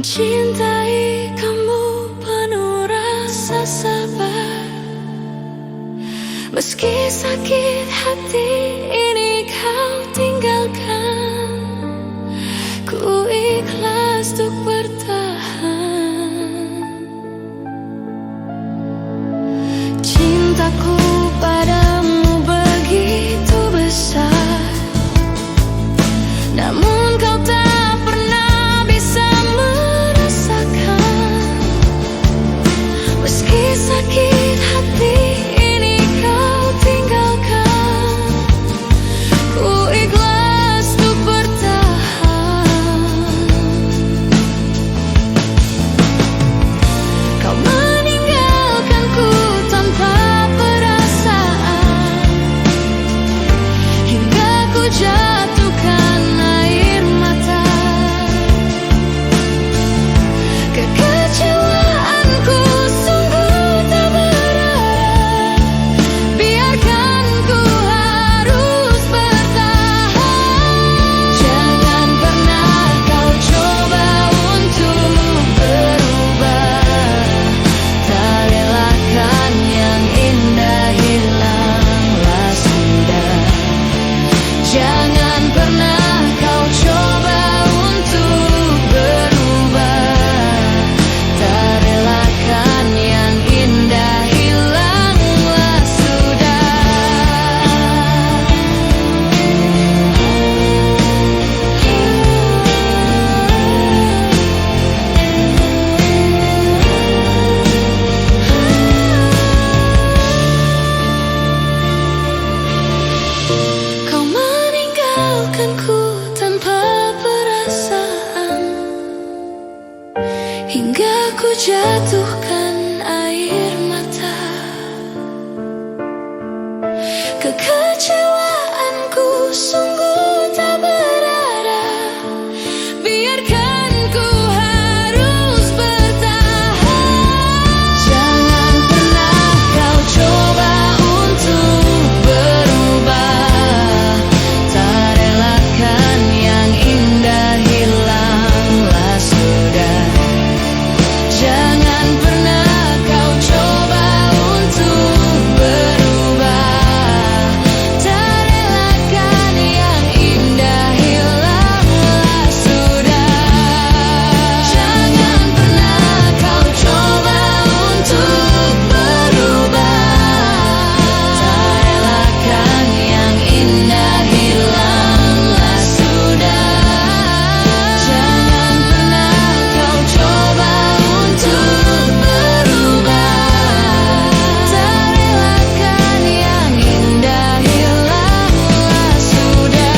Mencintai kamu penuh rasa sabar. Meski sakit hati ini kau tinggalkan, ku ikhlas untuk bertahan. Cintaku padamu begitu besar, namun kau tak pernah bisa merasakan. Meski sakit hati ini kau tinggalkan, ku ikhlas untuk bertahan. Kau meninggalkanku tanpa perasaan, hingga ku jatuhkan air mata. Kekecewaanku sungguh tak berarah, biarkan ku harus bertahan. Jangan pernah kau coba untuk berubah, tak relakan yang indah hilanglah sudah. Jangan pernah kau coba untuk berubah, tak relakan yang indah hilanglah sudah. Kau meninggalkanku tanpa perasaan, hingga ku jatuhkan air mata. Kekecewaanku sungguh tak berarah, biarkan ku harus bertahan. Jangan pernah kau coba untuk berubah, tak relakan yang indah hilanglah sudah. Jangan pernah kau coba untuk berubah, tak relakan yang indah hilanglah sudah. Jangan pernah kau coba untuk berubah, tak relakan yang indah hilanglah sudah. Jangan pernah kau coba untuk berubah, tak relakan yang indah hilanglah sudah.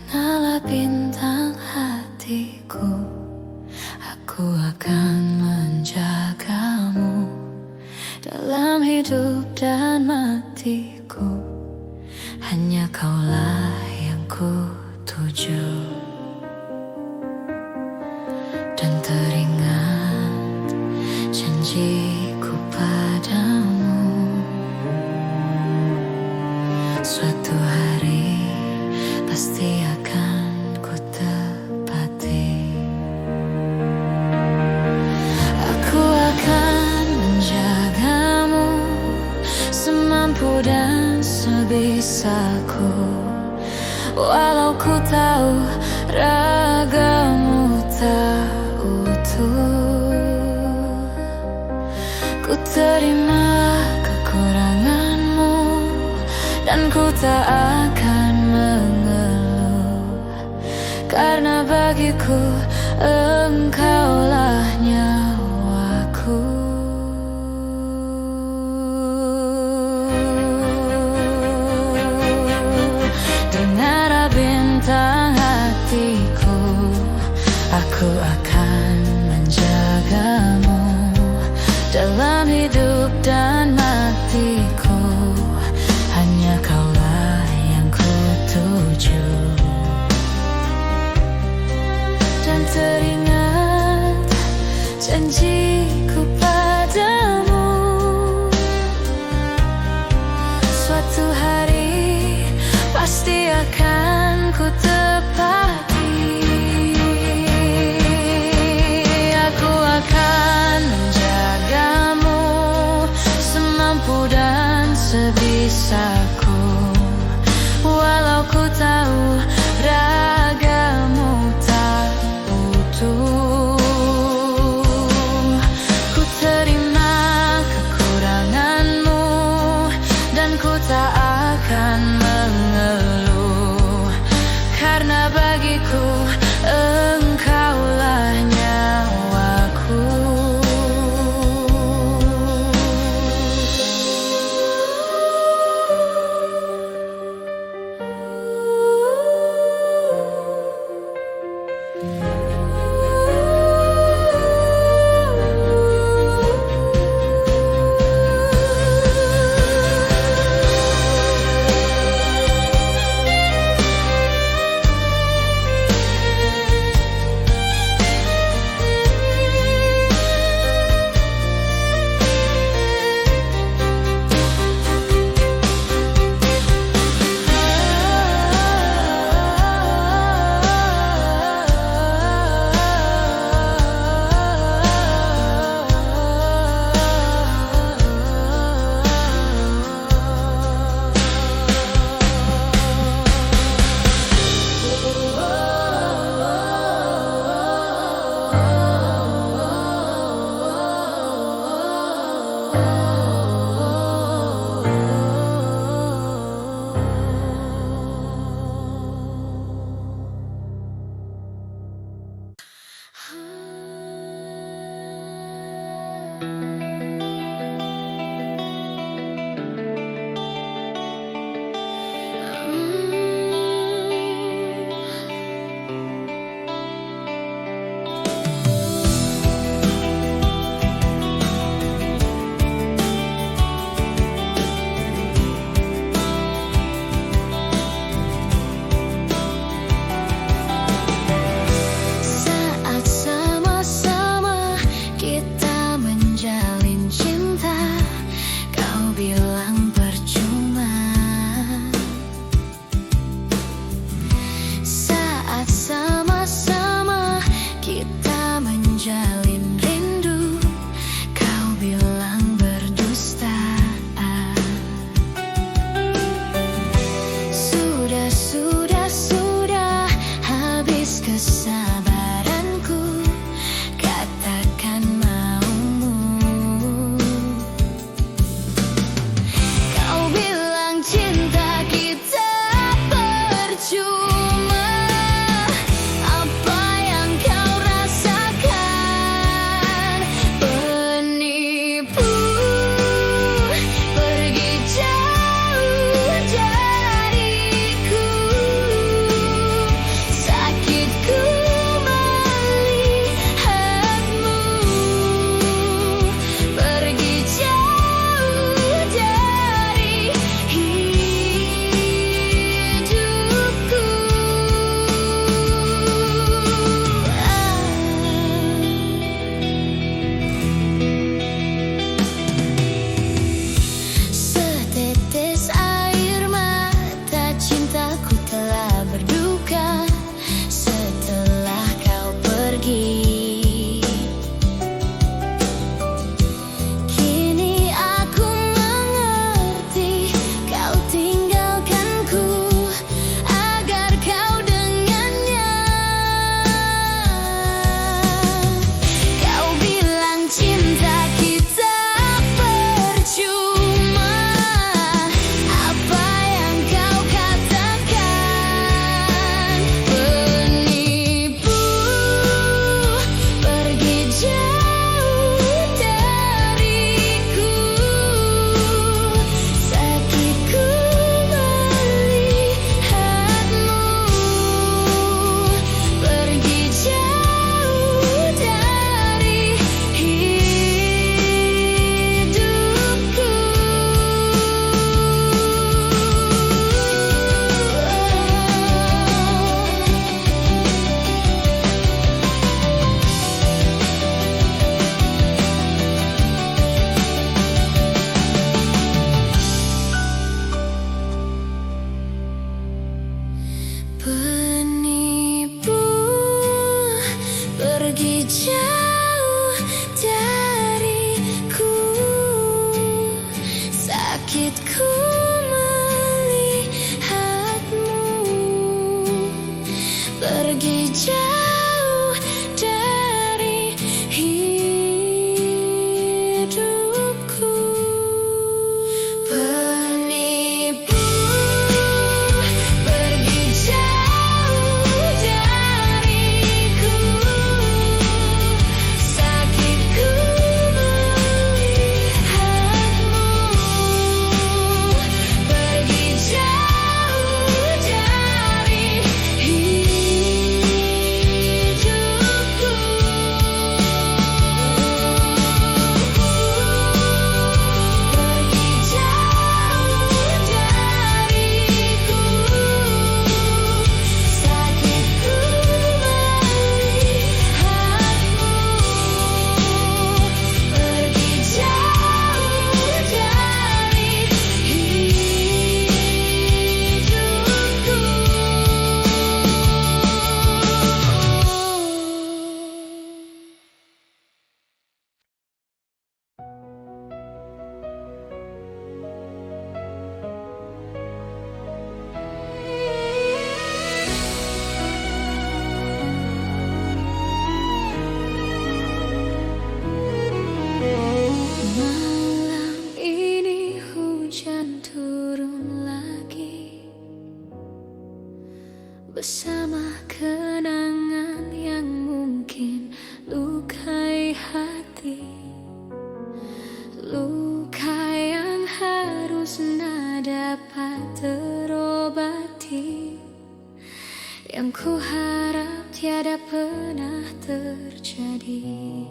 Nyala bintang hatiku, aku akan menjagamu dalam hidup dan matiku. Hanya kaulah yang ku tuju, dan teringat janjiku padamu. Suatu hari pasti akan ku tepati. Aku akan menjagamu semampu dan sebisaku, walau ku tahu ragamu tak utuh. Ku terima kekuranganmu, dan ku tak akan mengeluh. bagiku engkaulah nyawaku. Dengar bintang hatiku, aku akan menjagamu dalam hidup dan matiku. Hanya kaulah yang kutuju. Dan teringat janjiku padamu, suatu hari pasti akan ku tepati. Aku akan menjagamu semampu dan sebisaku, walau ku tahu ragamu tak utuh. Ku terima kekuranganmu dan ku tak akan mengeluh, karena bagiku engkaulah nyawaku. pergi jauh dariku. Sakitku melihatmu pergi jauh dari hidupku. Penipu pergi jauh dariku. Sakitku melihatmu pergi jauh dari hidupku. Pergi jauh dariku. Sakitku melihatmu pergi jauh dari Malam ini hujan turun lagi, bersama kenangan yang mungkin lukai hati. Luka yang harusnya dapat terobati, yang ku harap tiada pernah terjadi.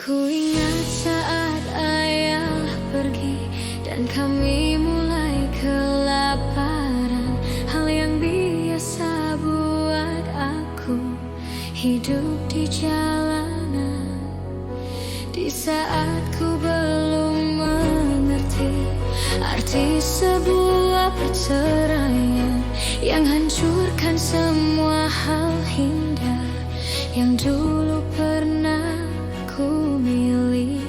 Ku ingat saat ayah pergi dan kami mulai kelaparan. Hal yang biasa buat aku hidup di jalanan. Di saat ku belum mengerti arti sebuah perceraian yang hancurkan semua hal indah yang dulu pernah ku miliki.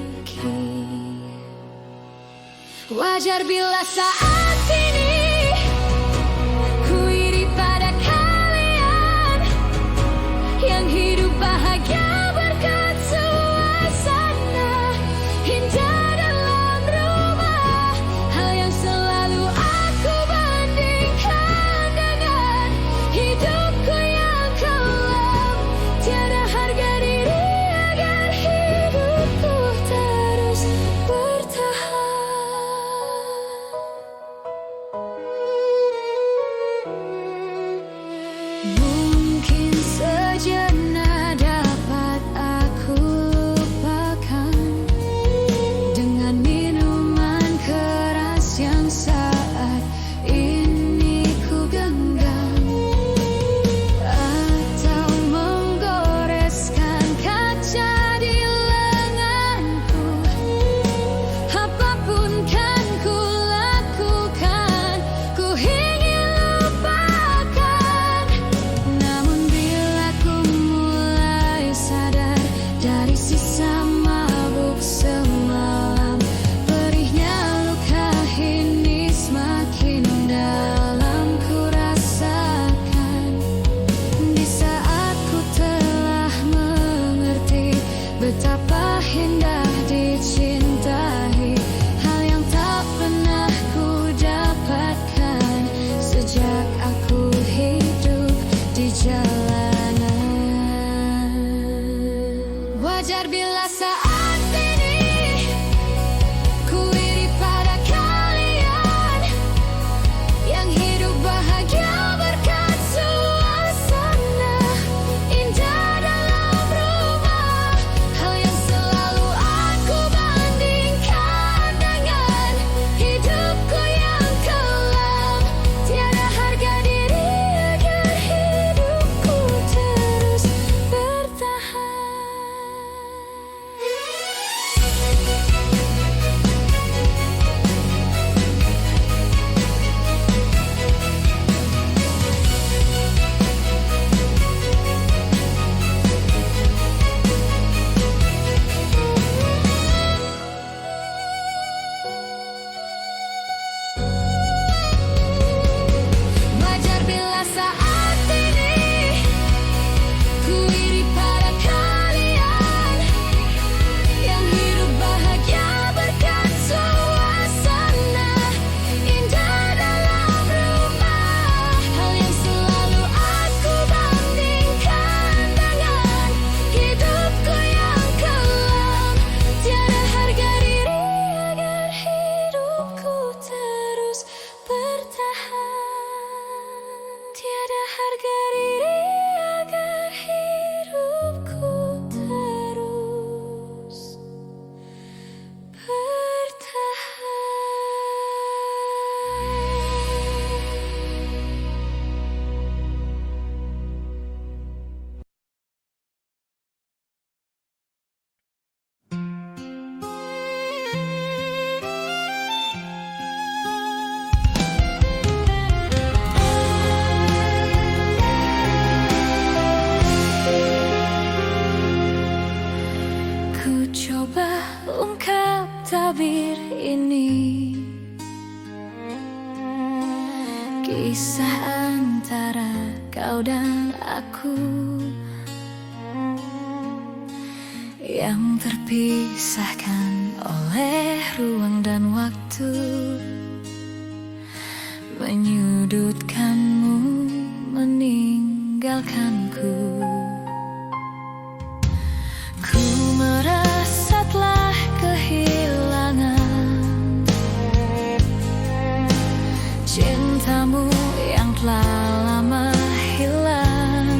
Wajar bila saat ini ku iri pada kalian yang hidup bahagia berkat suasana indah dalam rumah. Hal yang selalu aku bandingkan dengan hidupku yang kelam. Tiada harga diri agar hidupku terus bertahan. Mungkin sejenak dapat aku lupakan dengan minuman keras yang saat ini ku genggam, atau menggoreskan kaca di lenganku. Apapun kan ku lakukan, ku ingin lupakan. Namun bila ku mulai sadar dari sisa mabuk semalam, perihnya luka ini semakin dalam ku rasakan. Di saat ku telah mengerti betapa indah dicintai, hal yang tak pernah ku dapatkan sejak aku hidup di jalanan. Wajar bila saat ini ku iri pada kalian yang hidup bahagia berkat suasana indah dalam rumah. Hal yang selalu aku bandingkan dengan hidupku yang kelam. Tiada harga diri agar hidupku terus bertahan. kau dan aku yang terpisahkan oleh ruang dan waktu, menyudutkanmu, meninggalkanku. Ku merasa telah kehilangan cintamu yang telah lama hilang.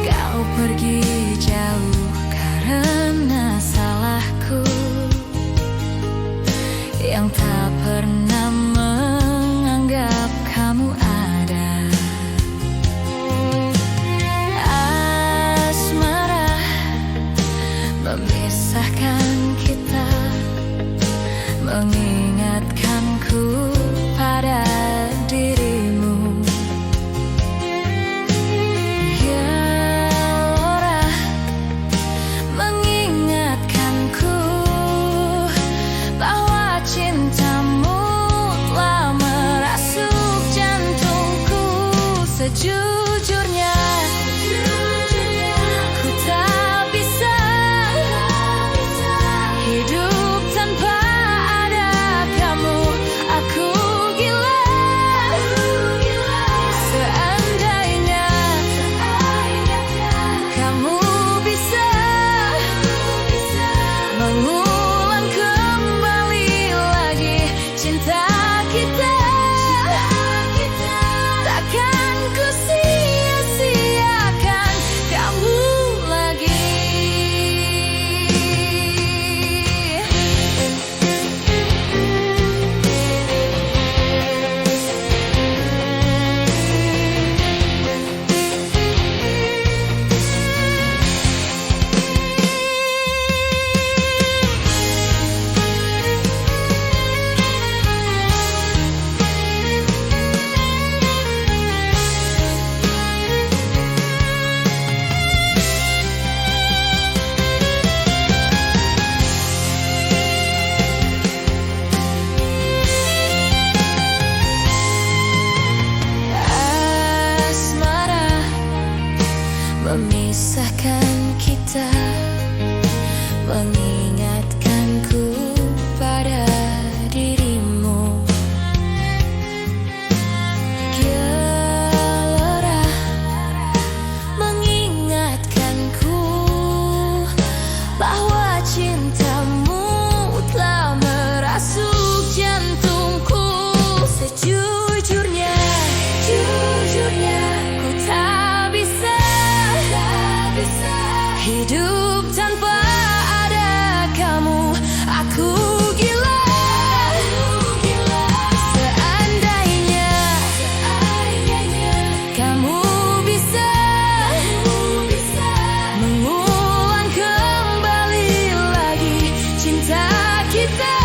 Kau pergi jauh karena salahku yang tak pernah menganggap kamu ada. Asmara memisahkan kita, mengingatkanku pada dirimu. Gelora mengingatkanku bahwa cintamu telah merasuk jantungku. Sejujurnya ku tak bisa hidup tanpa ada kamu. Aku gila seandainya kamu bisa mengulang kembali lagi cinta kita. Takkan ku sia-siakan kamu lagi. Asmara memisahkan kita, mengingatkanku pada dirimu. Gelora mengingatkanku bahwa cintamu telah merasuk jantungku. Sejujurnya ku tak bisa hidup tanpa ada kamu. Aku gila seandainya kamu bisa mengulang kembali lagi cinta kita.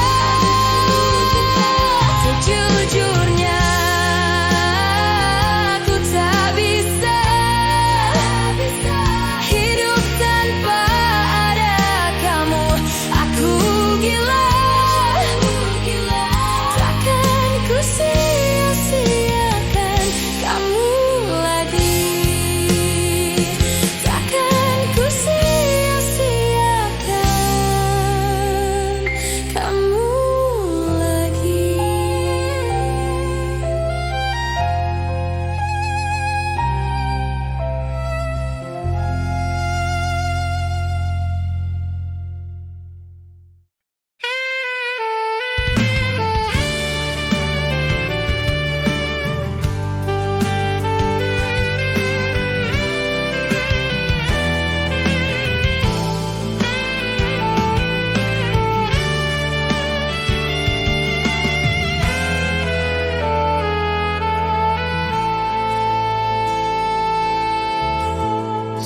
Sejujurnya ku tak bisa hidup tanpa ada kamu. Aku gila, takkan ku sia-siakan kamu lagi. Takkan ku sia-siakan kamu lagi.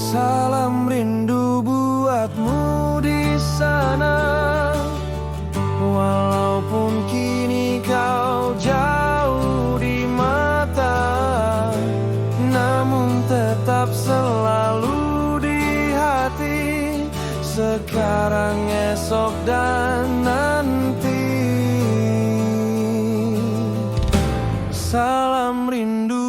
Salam rindu buatmu di sana, walaupun kini kau jauh di mata, namun tetap selalu di hati, sekarang, esok, dan nanti. Salam rindu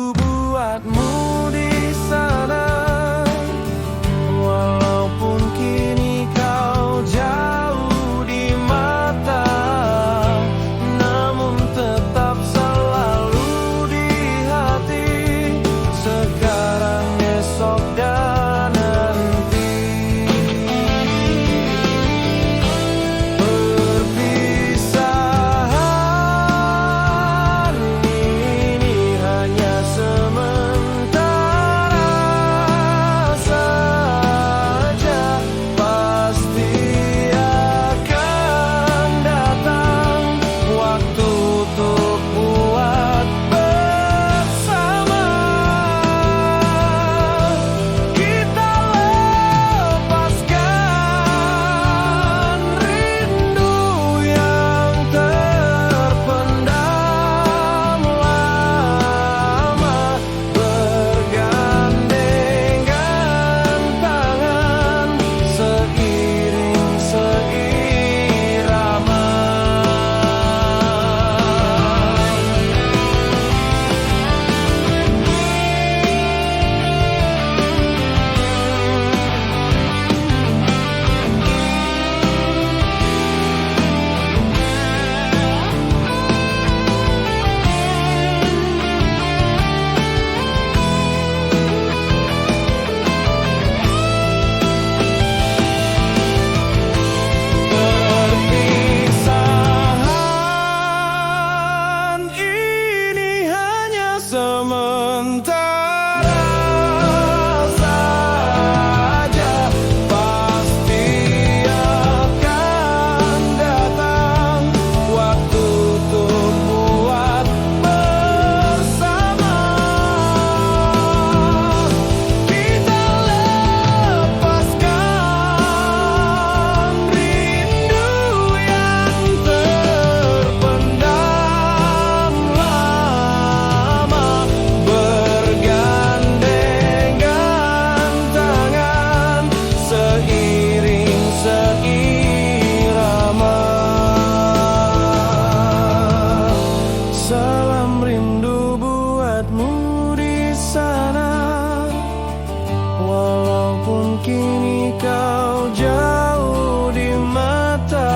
kini kau jauh di mata,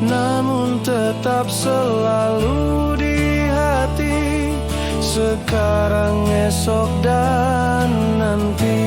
namun tetap selalu di hati, sekarang, esok, dan nanti.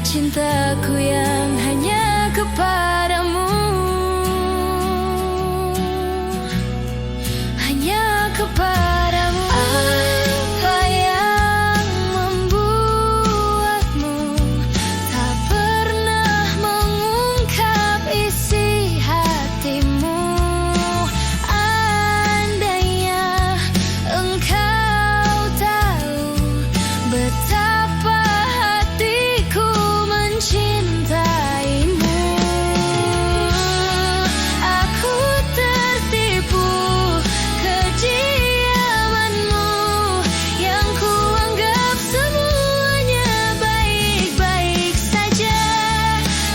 Cintaku yang hanya kepadamu, hanya kepadamu. Apa yang membuatmu tak pernah mengungkap isi hatimu? Andainya engkau tahu betapa hatiku mencintaimu, aku tertipu kediamanmu yang kuanggap semuanya baik-baik saja.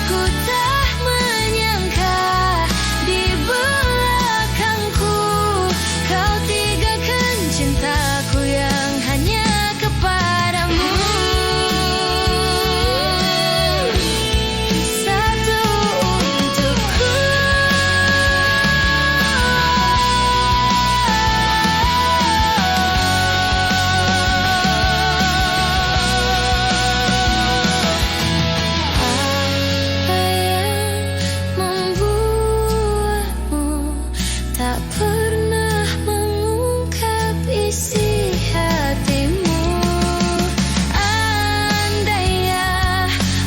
Ku tak menyangka di belakangku kau tinggalkan cintaku yang hanya kepadamu. Satu untukku, apa yang membuatmu tak pernah mengungkap isi hatimu? Andainya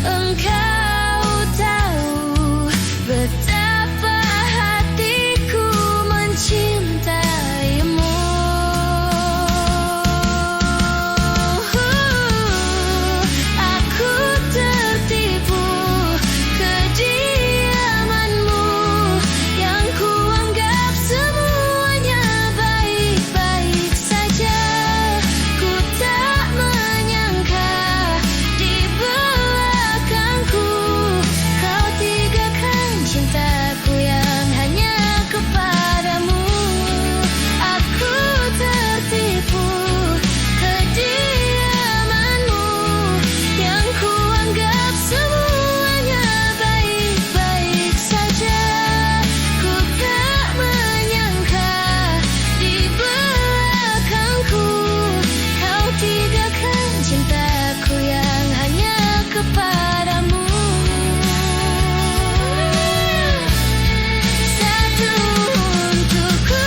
engkau tahu betapa hatiku mencintaimu, aku tertipu kediamanmu yang kuanggap semuanya baik-baik saja. Ku tak menyangka di belakangku kau tinggalkan cintaku yang hanya kepadamu. Aku tertipu kediamanmu yang kuanggap semuanya baik-baik saja. Ku tak menyangka di belakangku kau tinggalkan cintaku yang hanya kepadamu. Satu untukku,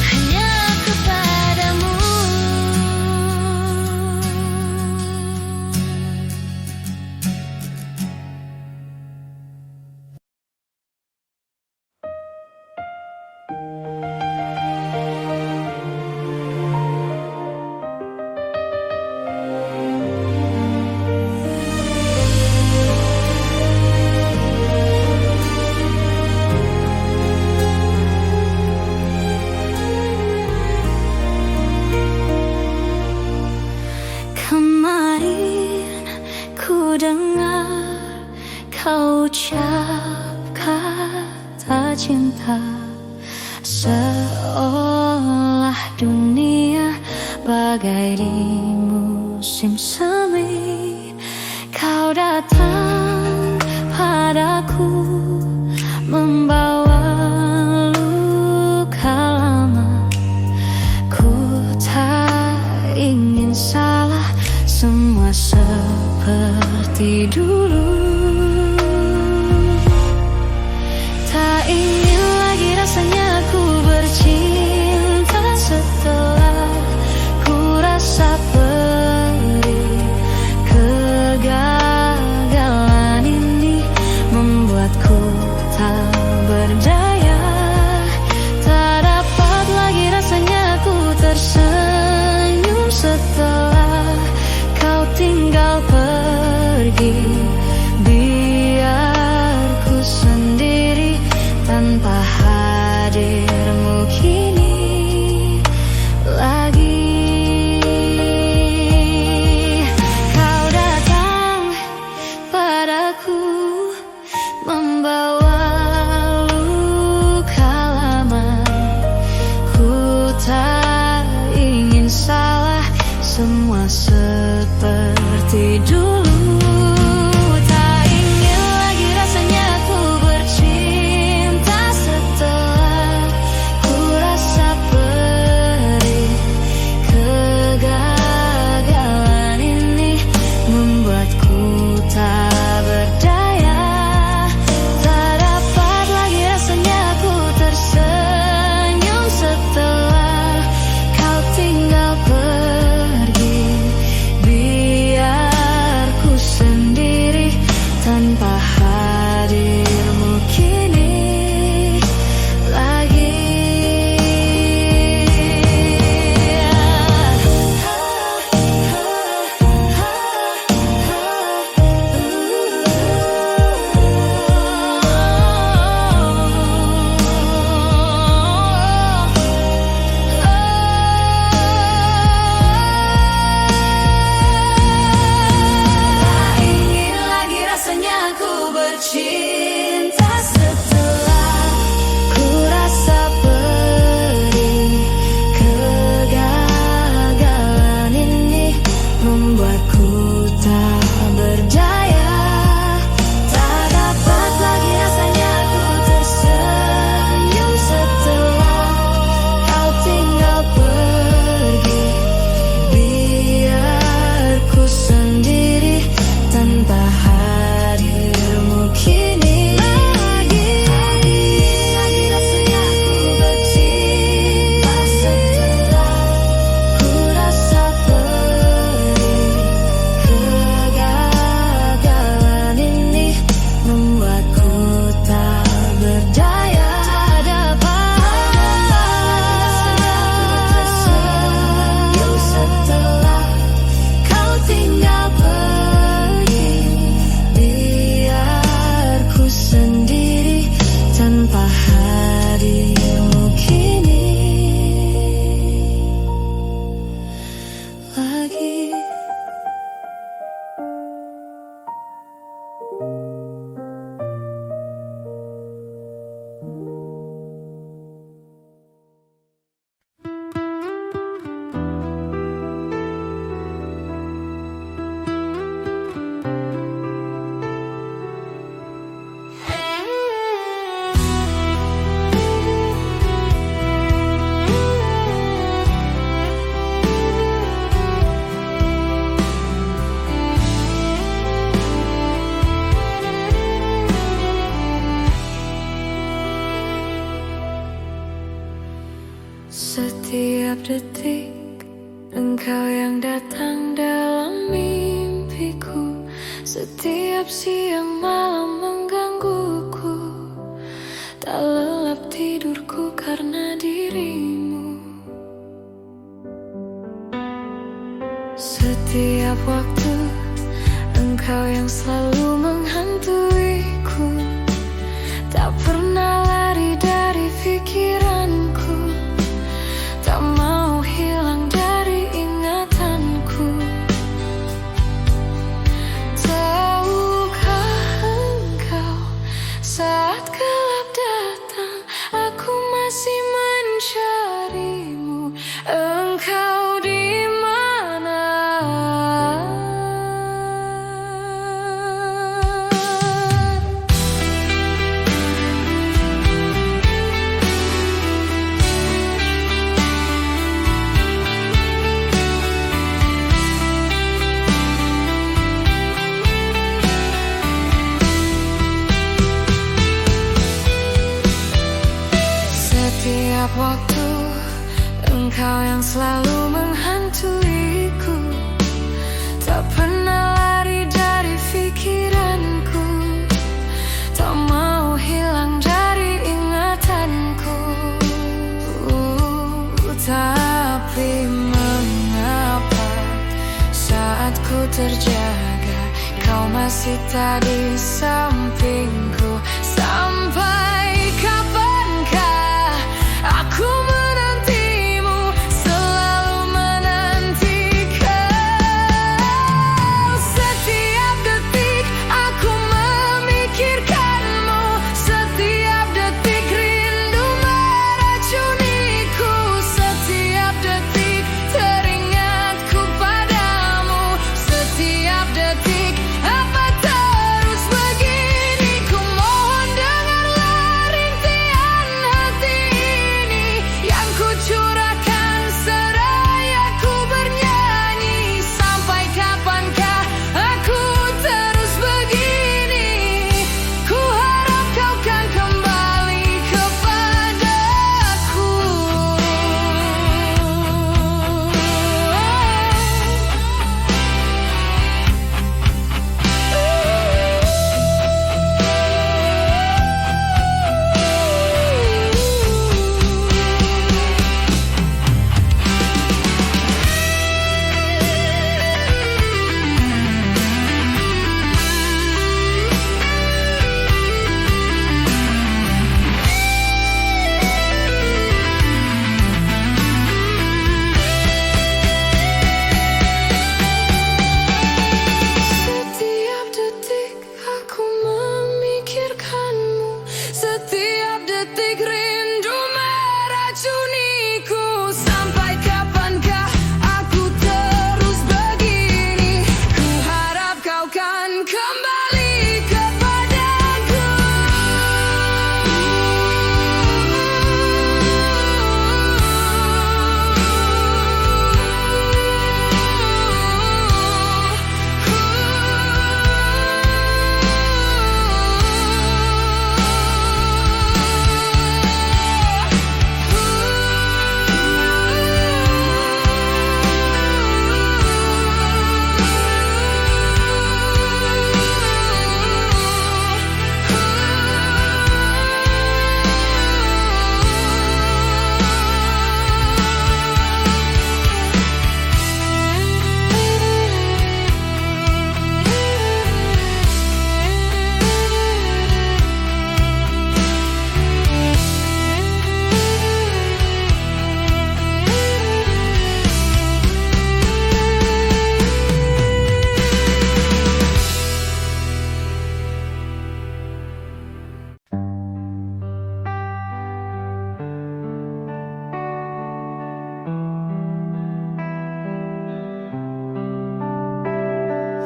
hanya kepadamu. Kemarin ku dengar kau ucap kata cinta, seolah dunia bagai di musim semi. Kau datang padaku membawa luka lama. Ku tak ingin salah, semua seperti dulu. Tak ingin lagi rasanya ku bercinta setelah ku rasa perih. Kegagalan ini membuatku tak berdaya. Tak dapat lagi rasanya ku tersenyum setelah kau tinggal pergi. Biar ku sendiri tanpa hadirmu kini lagi. Kau datang padaku membawa luka lama. Ku tak ingin salah, semua seperti dulu. Cinta setelah ku rasa perih. Kegagalan ini membuatku tak berdaya. Tak dapat lagi rasanya ku tersenyum setelah kau tinggal pergi. Biar ku sendiri tanpa hadirmu kini lagi. Rasanya ku bercinta setelah ku rasa perih. Kegagalan ini membuatku tak berdaya. Tak dapat tersenyum setelah kau tinggal pergi. Biar ku sendiri tanpa hadirmu kini lagi. Setiap detik engkau yang datang dalam mimpiku. Setiap siang malam menggangguku. Tak lelap tidurku karena dirimu. Setiap waktu engkau yang selalu menghantuiku. Tak pernah lari dari pikiranku. Tak mau hilang dari ingatanku. Tahukah engkau, saat gelap datang aku masih mencarimu. Engkau di mana? Engkau yang selalu menghantuiku, tak pernah lari dari pikiranku, tak mau hilang dari ingatanku. Tapi mengapa saat ku terjaga, kau masih tak di sampingku? Sampai kapankah aku menantimu, selalu menantikan. Setiap detik aku memikirkanmu, setiap detik rindu meracuniku, setiap detik teringatku padamu, setiap detik. Apa terus begini? Ku mohon dengarlah rintihan hati ini yang ku curahkan seraya ku bernyanyi. Sampai kapankah aku terus begini? Ku harap kau kan kembali kepadaku. Setiap detik aku memikirkanmu, setiap detik rindu meracuniku. Sampai kapankah aku terus begini? Ku harap kau kan kembali kepadaku.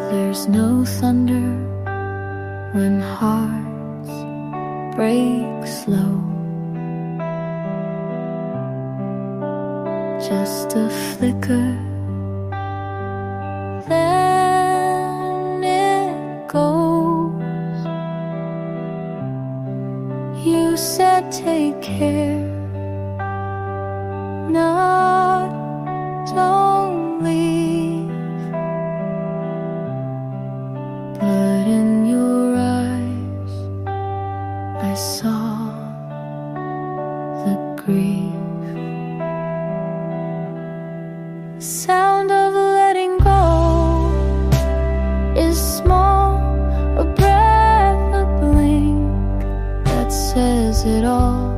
There's no thunder when hearts break slow, just a flicker, then it goes. You said take care, not don't leave. But in your eyes I saw the grief. The sound of letting go is small, a breath, a blink that says it all.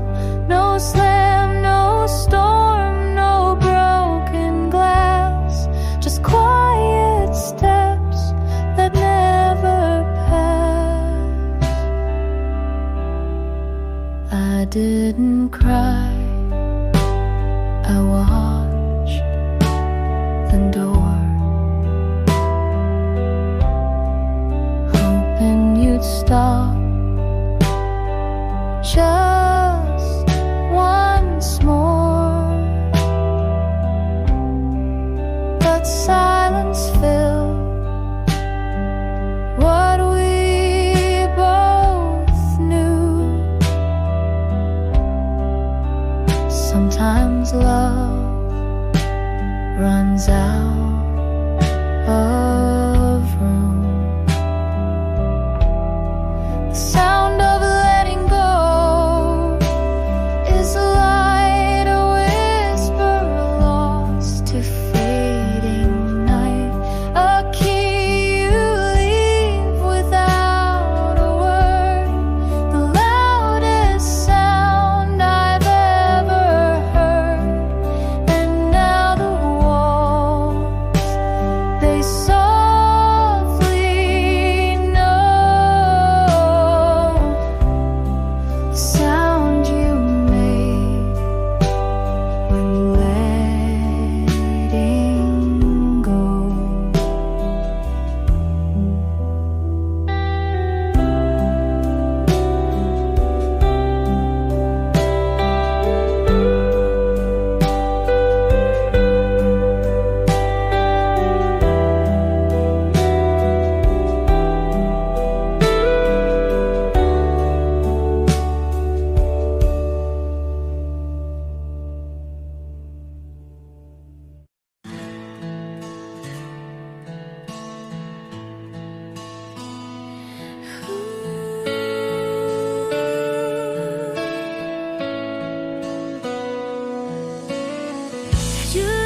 No slam, no storm, no broken glass, just quiet steps that never pass. I didn't cry, I watched the door, hoping you'd stop just once more. But silence filled what we both knew. Sometimes love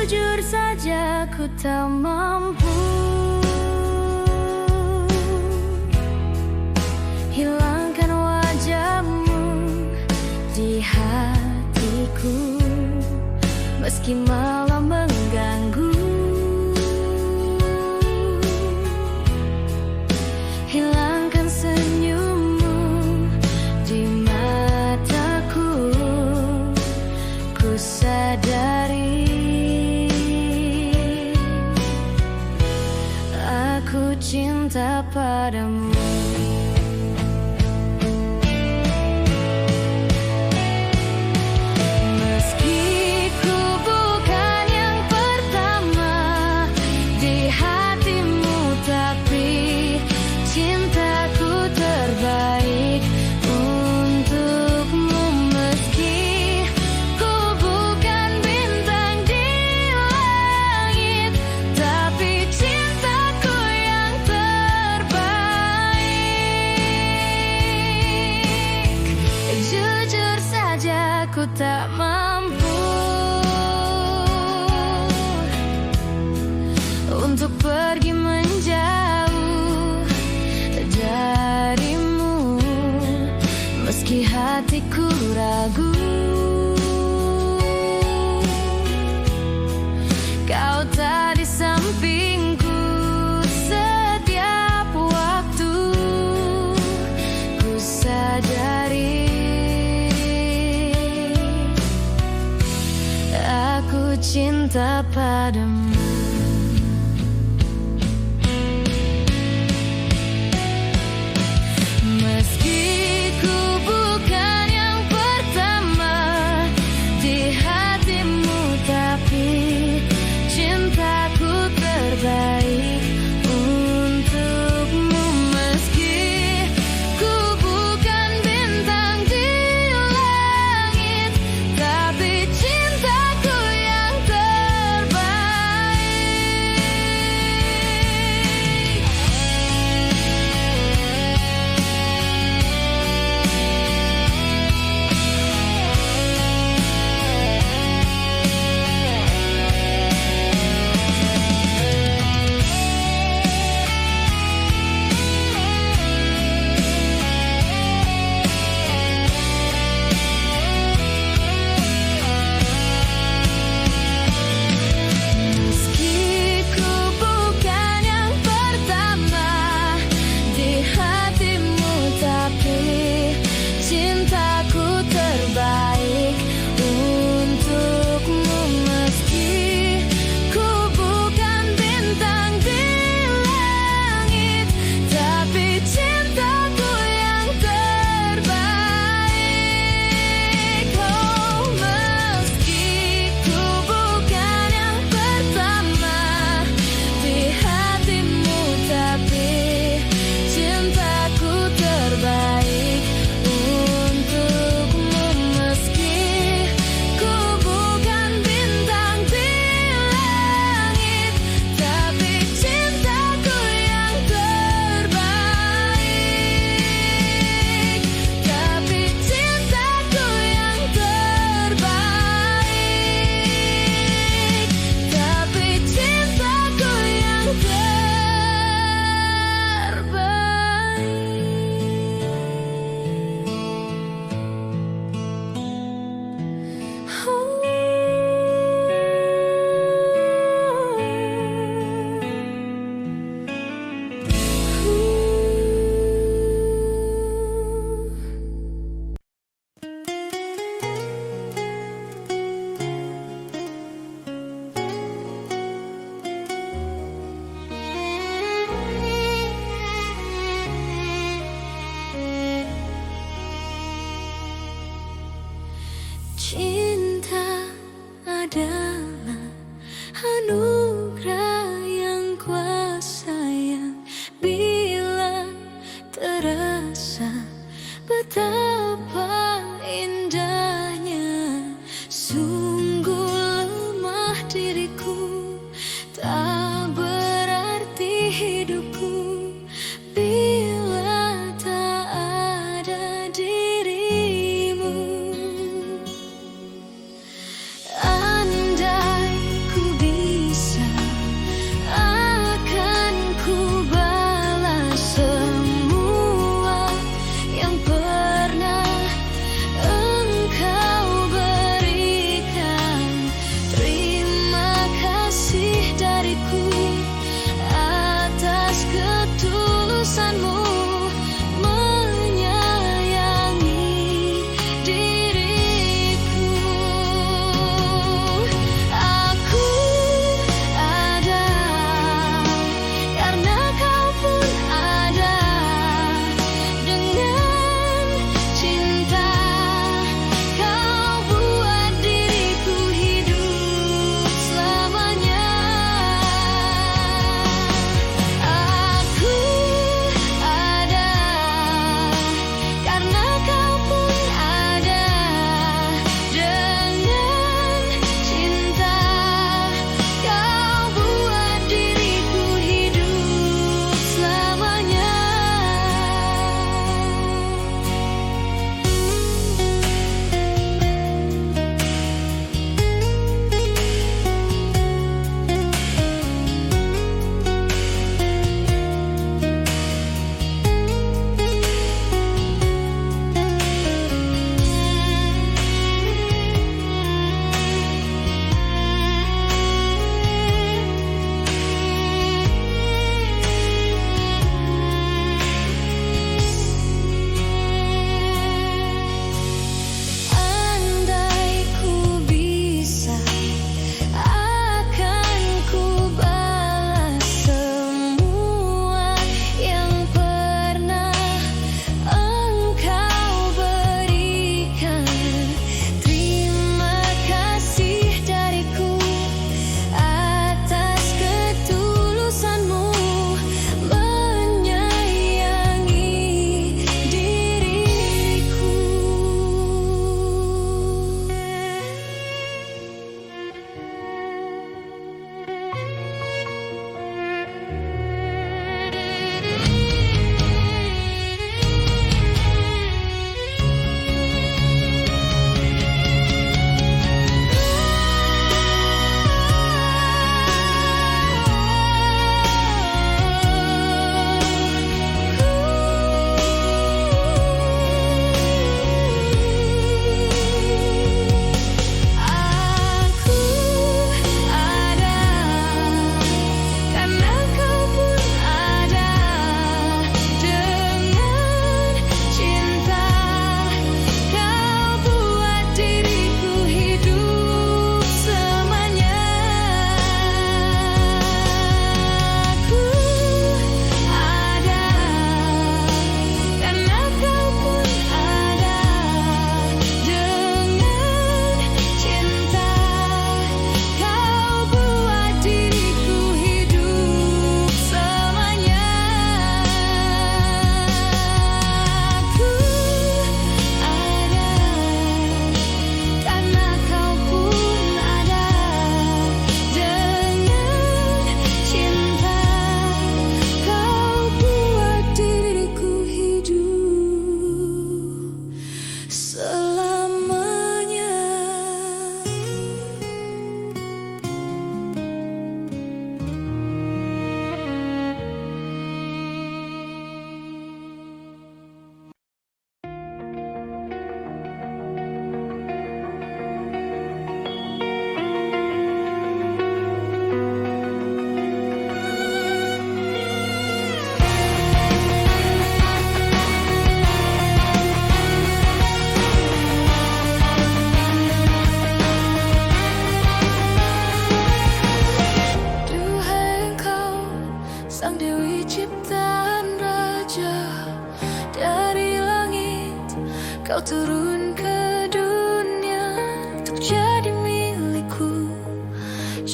Jujur saja ku tak mampu hilangkan wajahmu di hatiku, meski malam mengganggu. Hilangkan senyummu di mataku, ku sadari aku cinta padamu. Ku tak mampu untuk pergi menjauh darimu, meski hatiku ragu. Kau tak di sampingku setiap waktu, ku sadari aku cinta padamu. Meski ku bukan yang pertama di hatimu, tapi cintaku terbaik untukmu. Meski ku bukan bintang di langit, tapi cintaku yang terbaik. Meski ku bukan yang pertama di hatimu, tapi cintaku terbaik untukmu. Meski ku bukan bintang di langit, tapi cintaku yang terbaik. Oh, meski ku bukan yang pertama di hatimu, tapi cintaku terbaik untukmu. Meski ku bukan bintang di langit, tapi cintaku yang terbaik. Tapi cintaku yang terbaik. Tapi cintaku yang cinta adalah anugerah yang kuasa, yang bila terasa betapa indahnya. Sungguh lemah diriku, tak berarti hidupku bila tak ada dirimu. Andai ku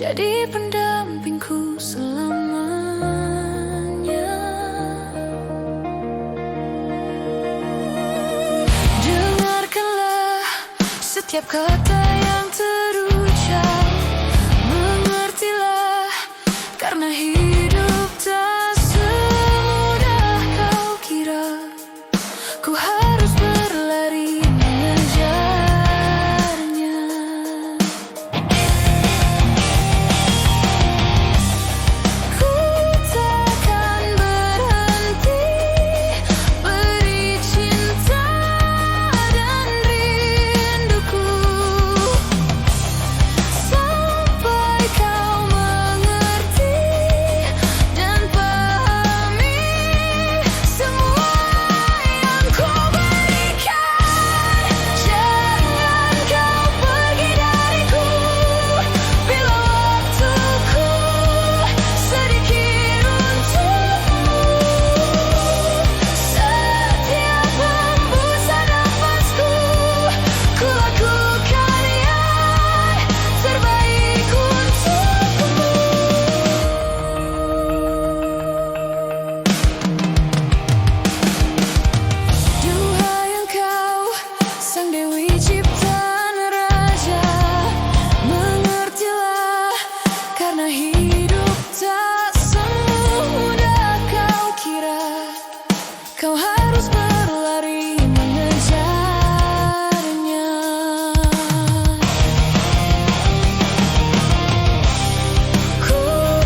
jadi pendampingku selamanya. Dengarkanlah setiap kata yang terucap, mengertilah karena hidup tak semudah kau kira. Ku harus berlari mengejarnya. Ku takkan berhenti beri cinta dan rinduku sampai kau mengerti dan pahami semua yang ku berikan. Jangan kau pergi dariku bila waktuku sedikit untukmu. Setiap hembusan nafasku, ku lakukan yang terbaik untukmu. Duhai engkau, sang Dewi ciptaan raja, mengertilah karena hidup tak semudah kau kira. Kau harus berlari mengejarnya. Ku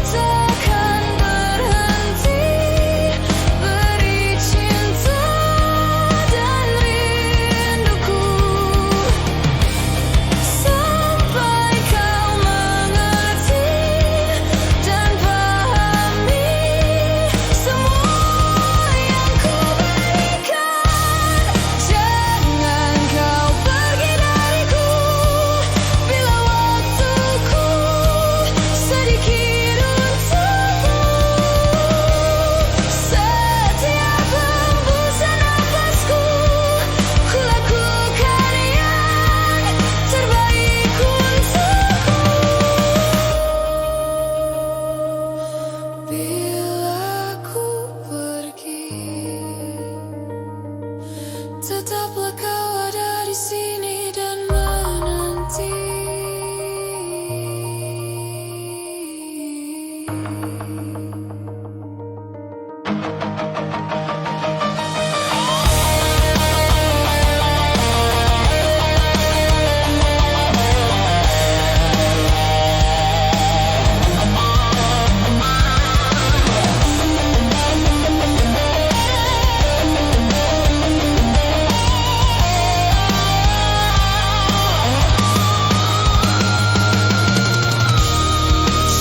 takkan berhenti beri cinta dan rinduku sampai kau mengerti dan pahami semua yang ku berikan. Jangan kau pergi dariku bila waktuku sedikit untukmu. Setiap hembusan nafasku, ku lakukan yang terbaik untukmu. Bila ku pergi, tetaplah kau ada di sini dan menanti.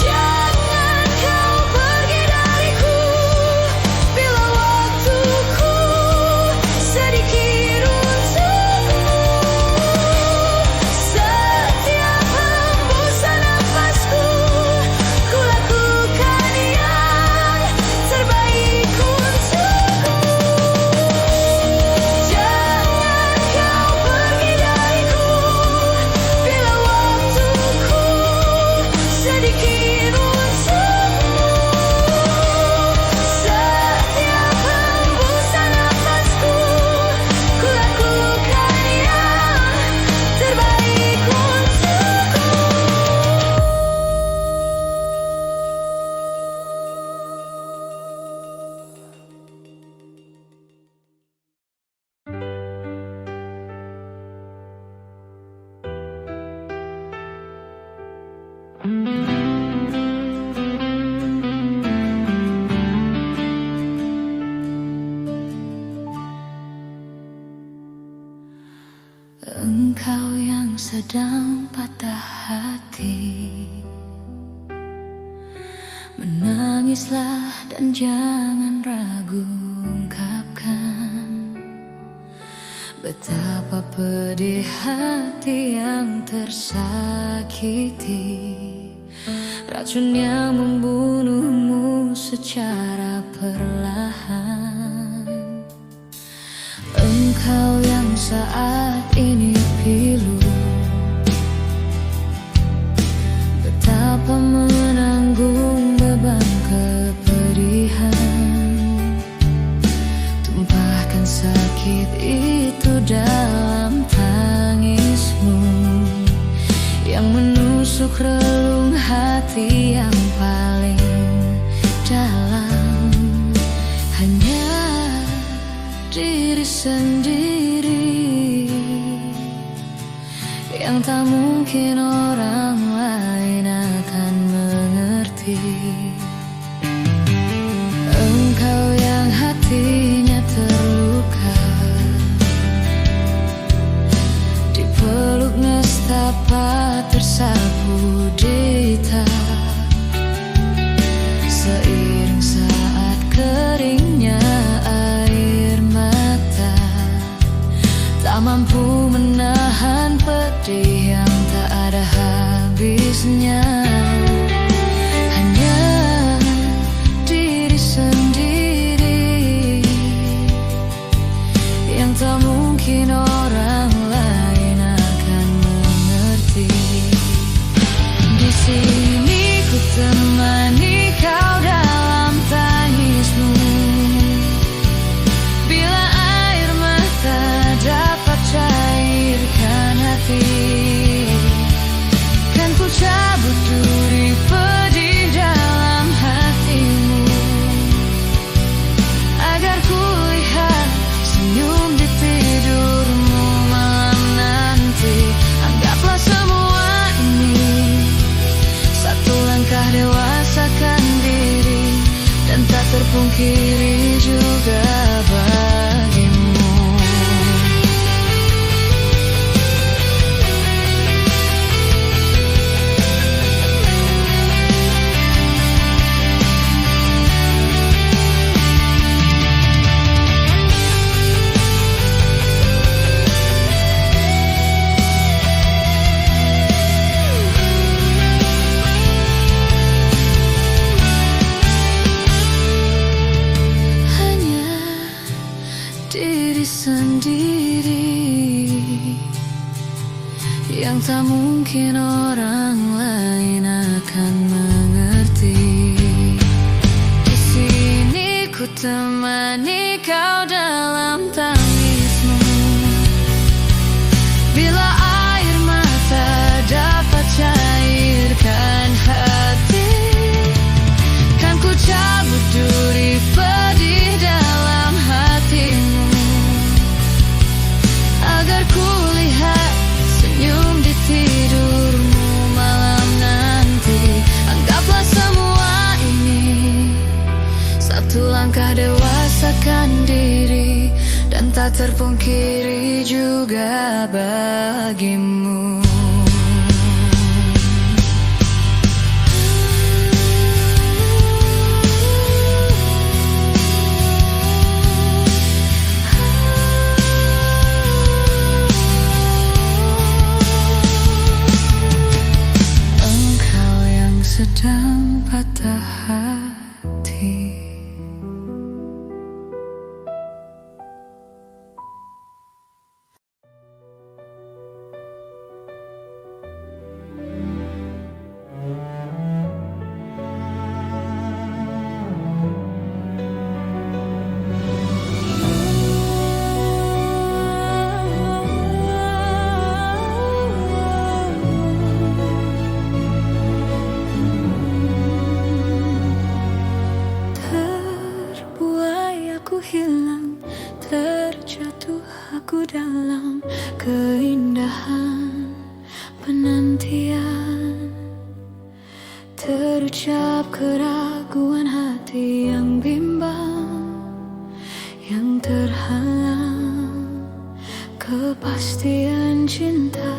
Jangan kau pergi dariku bila waktuku sedikit untukmu. Setiap hembusan nafasku, ku lakukan yang terbaik untukmu. Jangan kau pergi dariku bila waktuku sedikit untukmu. Setiap hembusan nafasku, ku lakukan yang terbaik untukmu. Engkau yang sedang patah hati, menangislah dan jangan ragu ungkapkan betapa pedih hati yang tersakiti. Racun yang membunuhmu secara perlahan. Engkau yang saat ini pilu, betapa langkah dewasakan diri, dan tak terpungkiri juga bagimu. Diri sendiri yang tak mungkin orang lain akan mengerti. Di sini ku temani kau dalam tangismu. Bila air mata dapat cairkan hati, kan ku cabut duri pedih dalam hatimu, agar ku lihat senyum di tidurmu malam nanti. Anggaplah semua ini satu langkah dewasakan diri, dan tak terpungkiri juga bagimu. Sedang patah hati, hilang, terjatuh aku dalam keindahan penantian. Terucap keraguan hati yang bimbang, yang terhalang kepastian cinta.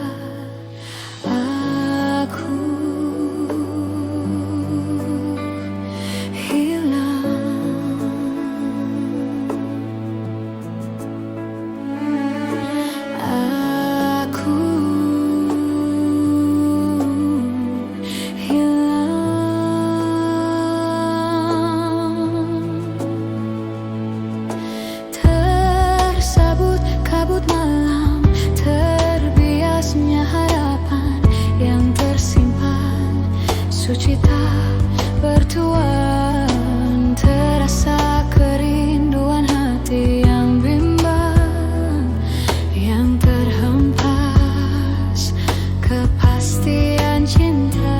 Suci tak bertuan, terasa kerinduan hati yang bimbang, yang terhempas kepastian cinta.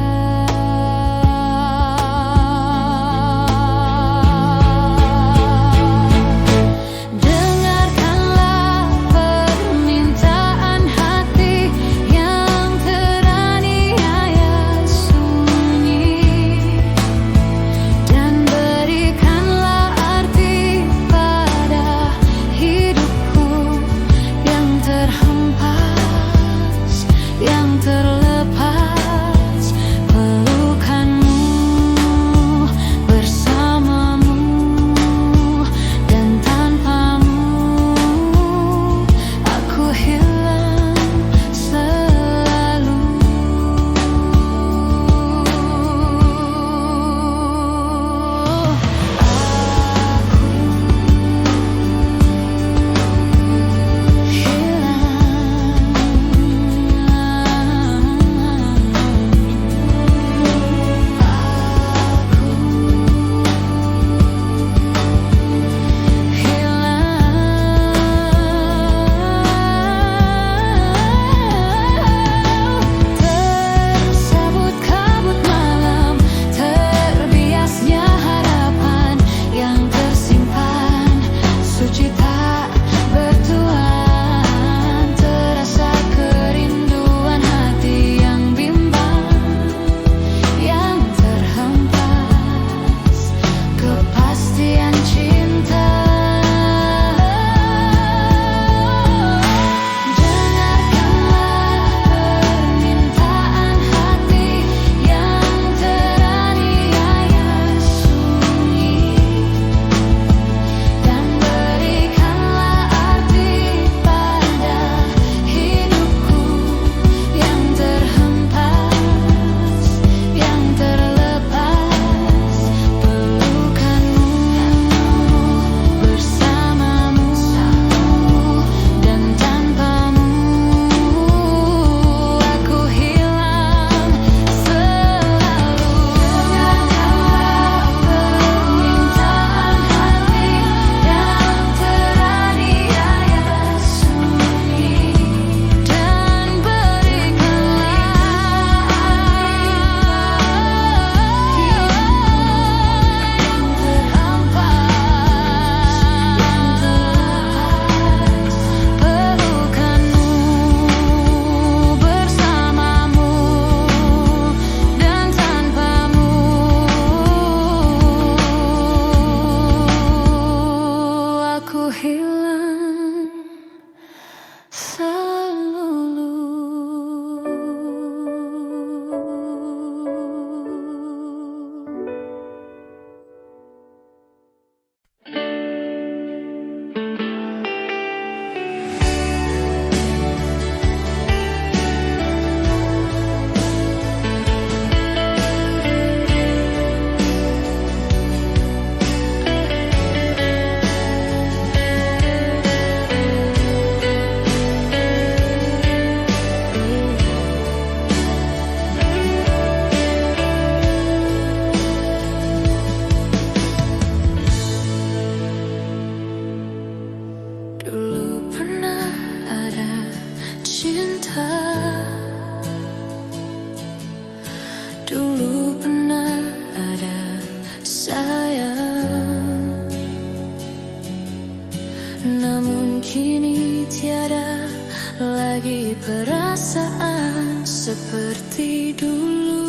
perasaan seperti dulu.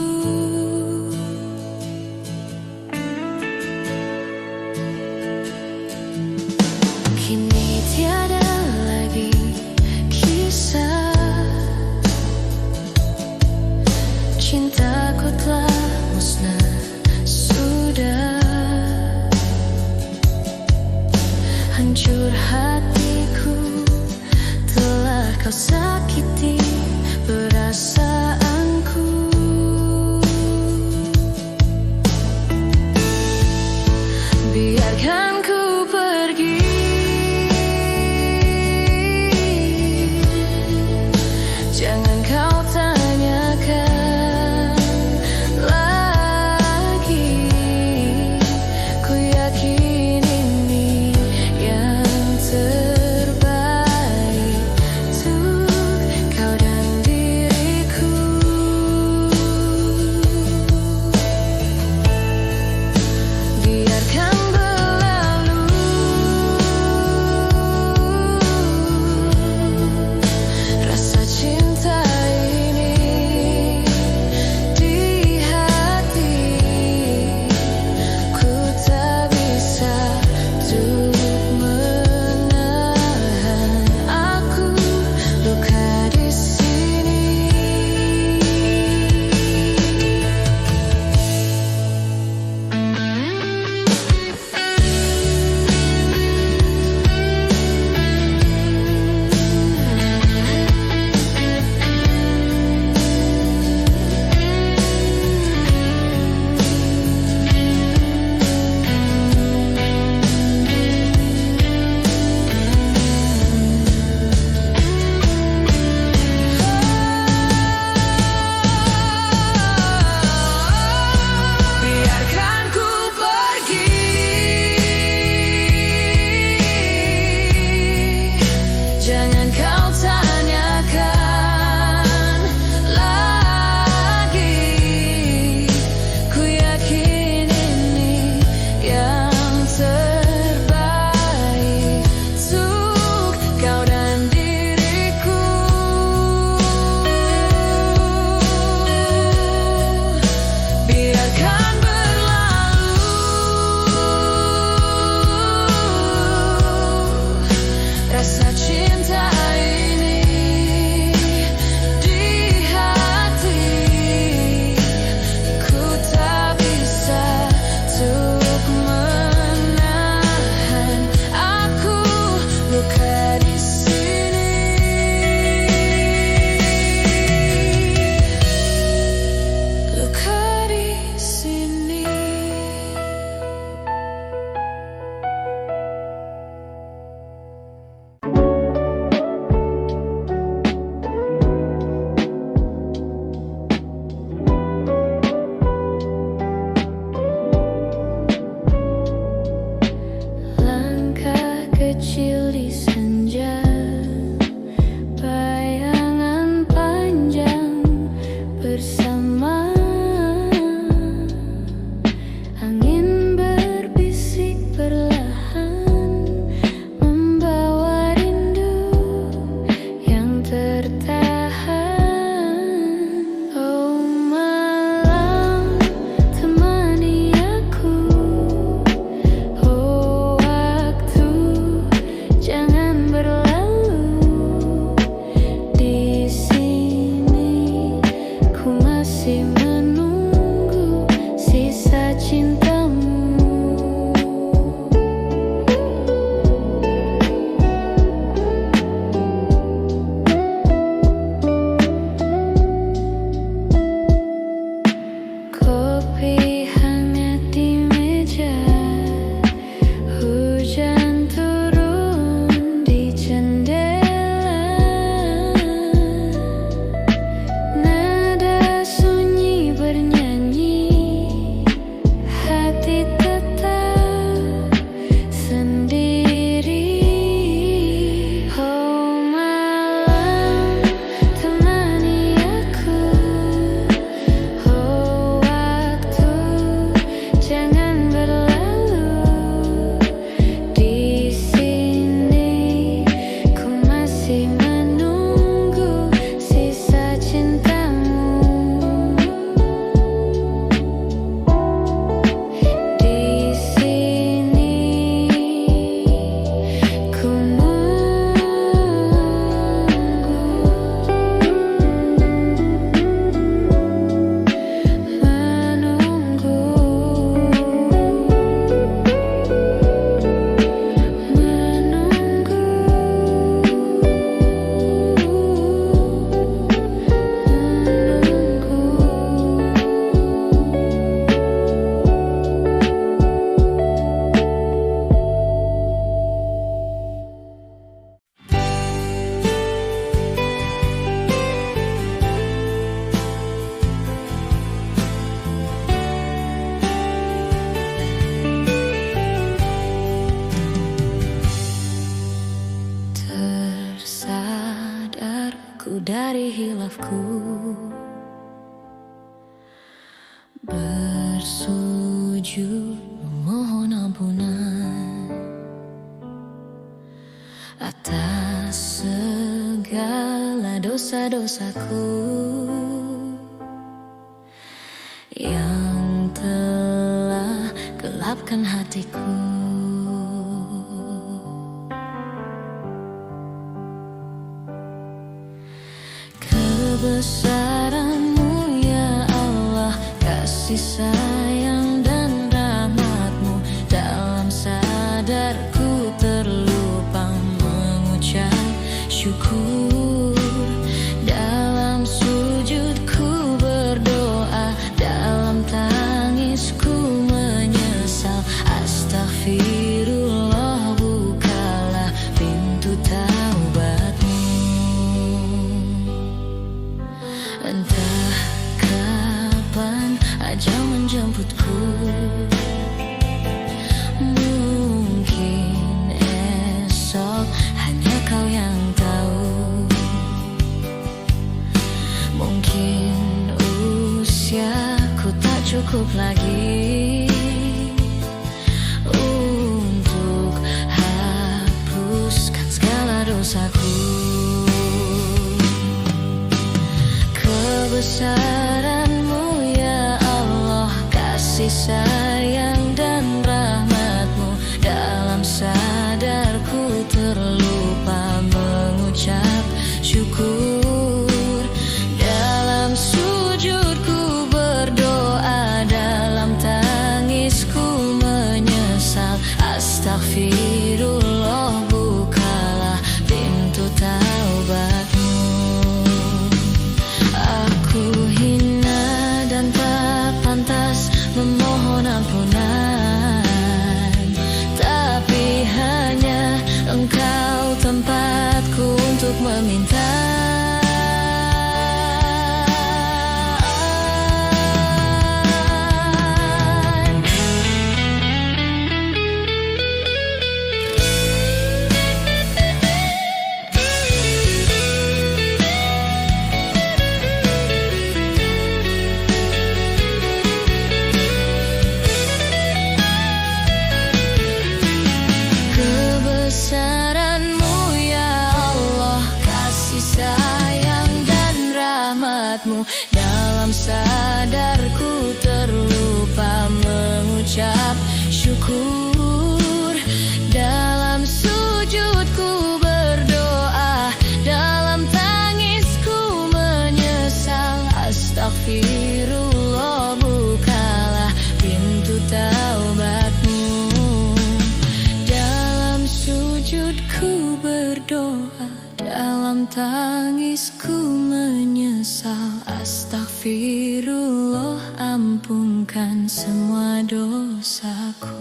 Kini tiada lagi kisah, cintaku telah musnah sudah. Hancur hatiku, telah kau sakiti perasaanku. Biarkan ku pergi, jangan kau tanyakan lagi. Ku yakin ini yang terbaik untuk kau dan diriku. Biarkan berlalu, rasa cinta ini di hati. Ku tak bisa untuk menahan, aku luka di sini. Biarkan ku pergi, jangan kau tanyakan lagi. Ku yakin ini yang terbaik untuk kau dan diriku. Biarkan berlalu, rasa cinta ini di hati. Ku tak bisa untuk menahan, aku luka di sini. Luka di sini. Langkah kecil di senja, bayangan panjang bersama. Angin berbisik perlahan, membawa rindu yang tertahan. Oh malam, temani aku. Oh waktu, jangan berlalu. Di sini ku masih menunggu sisa cintamu. Kopi hangat di meja, hujan turun di jendela. Nada sunyi bernyanyi, hati tetap sendiri. Oh malam, temani aku. Oh waktu, dosaku yang telah gelapkan hatiku. Kebesaran-Mu ya Allah, kasih sayang dan rahmat-Mu, dalam sadarku terlupa mengucap syukur. Dalam sujudku berdoa, dalam tangisku menyesal. Astagfirullah, bukalah pintu taubat-Mu. Entah kapan ajal menjemputku, mungkin esok, hanya Kau yang tahu. Mungkin usiaku tak cukup lagi untuk hapuskan segala dosaku. Kebesaran-Mu ya Allah, kasih sayang dan rahmat-Mu, dalam sadarku terlupa mengucap syukur. Dalam sujudku berdoa, dalam tangisku menyesal. Astagfirullah, bukalah pintu taubat-Mu. Aku hina dan tak pantas memohon ampunan, tapi hanya Engkau tempatku untuk meminta. Kebesaran-Mu ya Allah, kasih sayang dan rahmat-Mu, dalam sadarku terlupa mengucap syukur. Dalam sujudku berdoa, dalam tangisku menyesal. Astagfirullah, bukalah pintu taubat-Mu. Sujudku berdoa, dalam tangisku menyesal. Astagfirullah, ampunkan semua dosaku.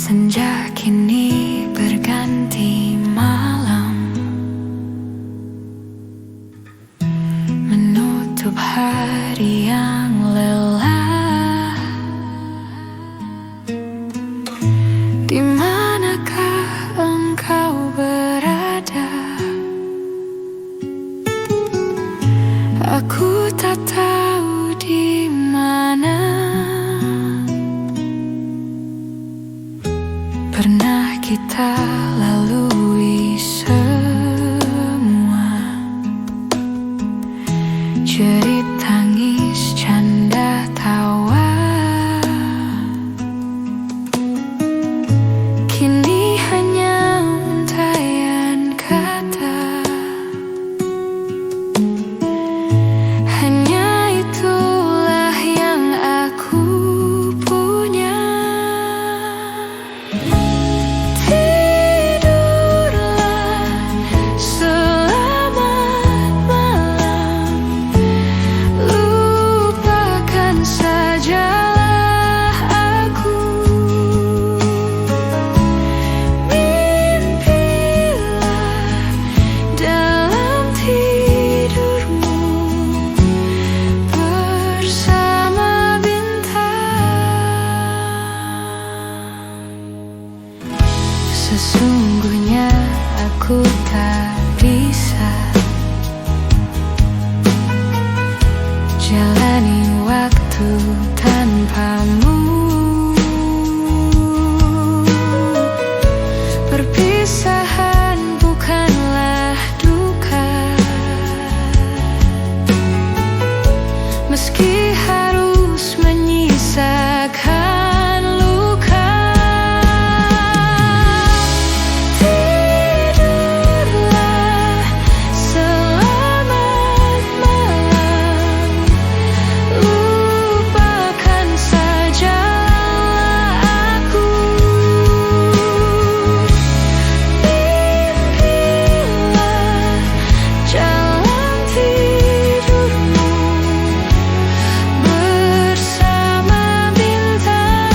Senja kini berganti malam, menutup hari yang lelah. Di manakah Engkau berada? Aku tak tahu di mana. Pernah kita lalui semua, jerit tangis, canda tawa. Kini hanya untayan kata, hanya itulah yang aku punya. jalani waktu tanpamu. Perpisahan bukanlah duka, meski harus menyisakan luka. Tidurlah, selamat malam, lupakan saja aku. Mimpilah jalan tidurmu bersama bintang.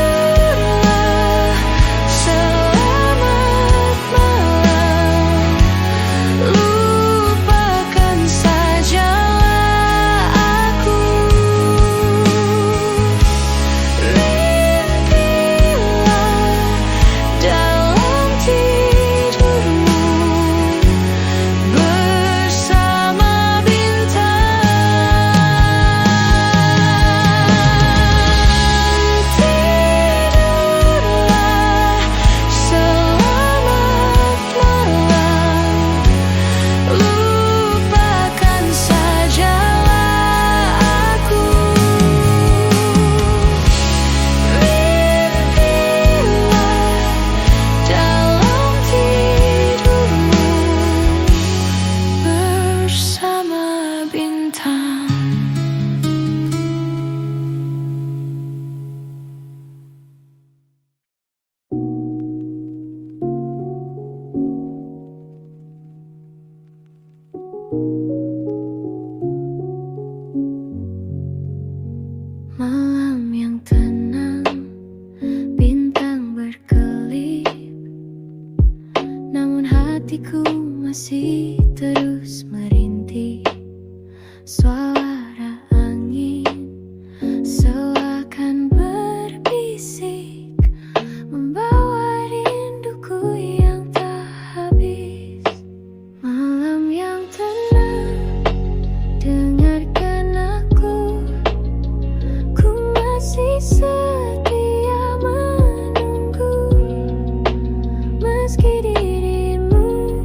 Tidurlah, selamat malam, lupakan sajalah aku. Mimpilah dalam tidurmu bersama bintang. Tidurlah, selamat malam, lupakan sajalah aku. Mimpilah dalam tidurmu bersama bintang. Malam yang tenang, bintang berkelip, namun hatiku masih terus merintih. Suara angin seakan berbisik, membawa rinduku yang tak habis. Malam yang tenang, dengarkan aku. Ku masih setia menunggu, meski dirimu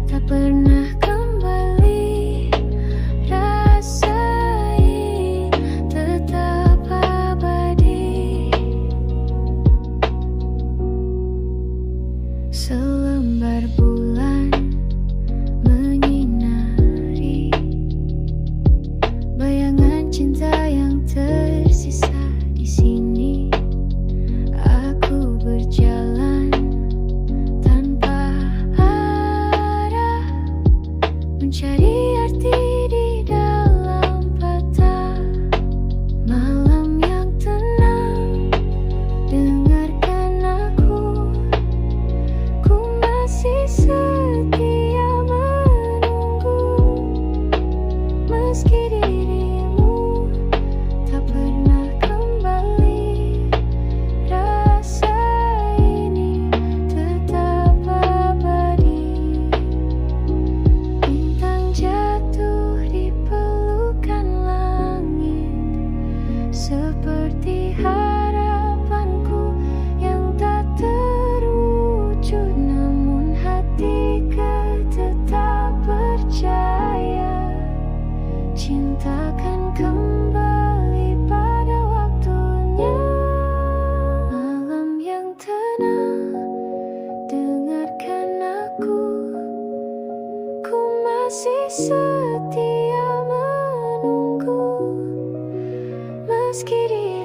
tak pernah kembali. Rasa ini tetap abadi. Selembar bulan menyinari bayangan cinta yang tersisa di sini. Aku berjalan tanpa arah, mencari arti di dalam patah. Malam yang tenang, dengarkan aku. Ku masih setia menunggu, meski dirimu tak pernah kembali. Rasa ini tetap abadi. Bintang jatuh di pelukan langit, seperti harapanku yang tak terwujud. Namun hatiku tetap percaya, cinta kan kembali pada waktunya. Malam yang tenang, dengarkan aku. Ku masih setia menunggu, meski dia